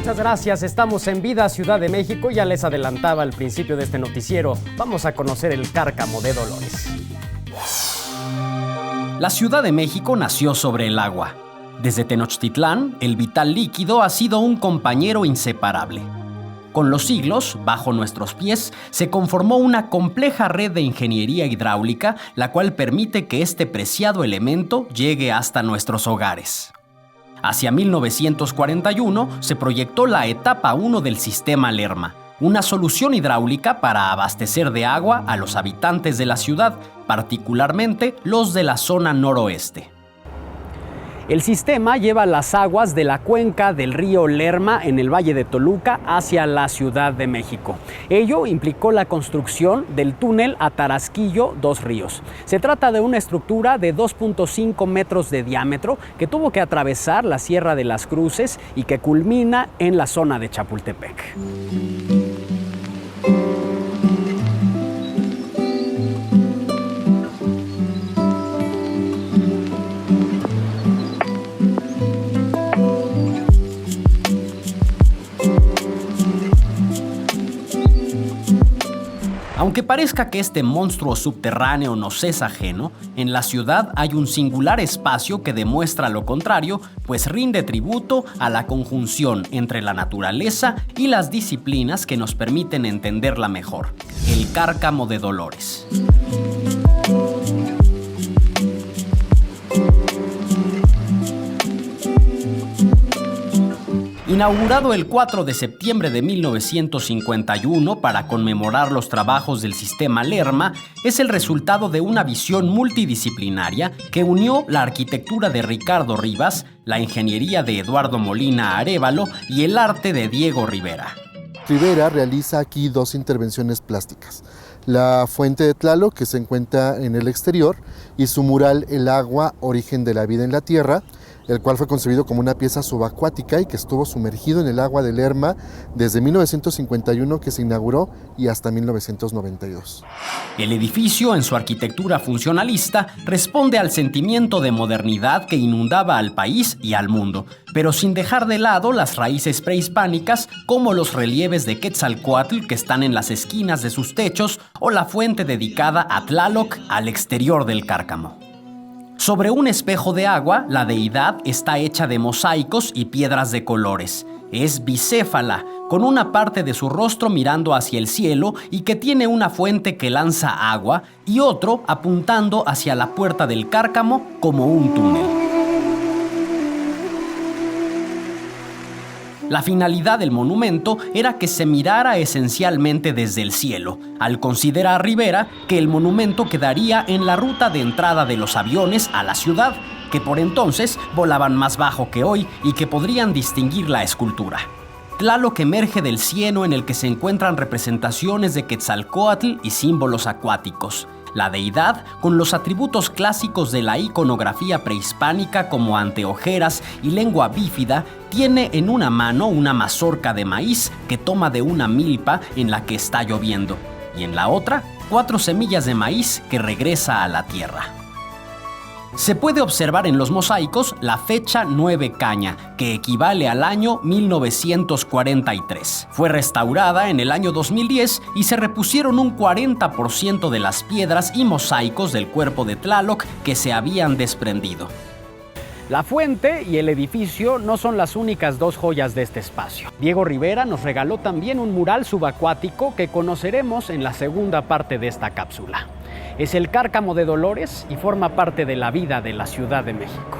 Muchas gracias, estamos en Vida Ciudad de México. Ya les adelantaba al principio de este noticiero, vamos a conocer el Cárcamo de Dolores. La Ciudad de México nació sobre el agua. Desde Tenochtitlán, el vital líquido ha sido un compañero inseparable. Con los siglos, bajo nuestros pies, se conformó una compleja red de ingeniería hidráulica, la cual permite que este preciado elemento llegue hasta nuestros hogares. Hacia 1941 se proyectó la etapa 1 del sistema Lerma, una solución hidráulica para abastecer de agua a los habitantes de la ciudad, particularmente los de la zona noroeste. El sistema lleva las aguas de la cuenca del río Lerma en el Valle de Toluca hacia la Ciudad de México. Ello implicó la construcción del túnel a Tarasquillo Dos Ríos. Se trata de una estructura de 2.5 metros de diámetro que tuvo que atravesar la Sierra de las Cruces y que culmina en la zona de Chapultepec. Aunque parezca que este monstruo subterráneo nos es ajeno, en la ciudad hay un singular espacio que demuestra lo contrario, pues rinde tributo a la conjunción entre la naturaleza y las disciplinas que nos permiten entenderla mejor: el Cárcamo de Dolores. Inaugurado el 4 de septiembre de 1951 para conmemorar los trabajos del sistema Lerma, es el resultado de una visión multidisciplinaria que unió la arquitectura de Ricardo Rivas, la ingeniería de Eduardo Molina Arévalo y el arte de Diego Rivera. Rivera realiza aquí dos intervenciones plásticas: la fuente de Tlaloc, que se encuentra en el exterior, y su mural El agua, origen de la vida en la tierra, el cual fue concebido como una pieza subacuática y que estuvo sumergido en el agua del Lerma desde 1951, que se inauguró, y hasta 1992. El edificio, en su arquitectura funcionalista, responde al sentimiento de modernidad que inundaba al país y al mundo, pero sin dejar de lado las raíces prehispánicas, como los relieves de Quetzalcóatl que están en las esquinas de sus techos o la fuente dedicada a Tlaloc al exterior del Cárcamo. Sobre un espejo de agua, la deidad está hecha de mosaicos y piedras de colores. Es bicéfala, con una parte de su rostro mirando hacia el cielo y que tiene una fuente que lanza agua y otro apuntando hacia la puerta del Cárcamo como un túnel. La finalidad del monumento era que se mirara esencialmente desde el cielo, al considerar Rivera que el monumento quedaría en la ruta de entrada de los aviones a la ciudad, que por entonces volaban más bajo que hoy y que podrían distinguir la escultura. Tlaloc emerge del cieno, en el que se encuentran representaciones de Quetzalcóatl y símbolos acuáticos. La deidad, con los atributos clásicos de la iconografía prehispánica como anteojeras y lengua bífida, tiene en una mano una mazorca de maíz que toma de una milpa en la que está lloviendo, y en la otra 4 semillas de maíz que regresa a la tierra. Se puede observar en los mosaicos la fecha 9 Caña, que equivale al año 1943. Fue restaurada en el año 2010 y se repusieron un 40% de las piedras y mosaicos del cuerpo de Tlaloc que se habían desprendido. La fuente y el edificio no son las únicas dos joyas de este espacio. Diego Rivera nos regaló también un mural subacuático que conoceremos en la segunda parte de esta cápsula. Es el Cárcamo de Dolores y forma parte de la vida de la Ciudad de México.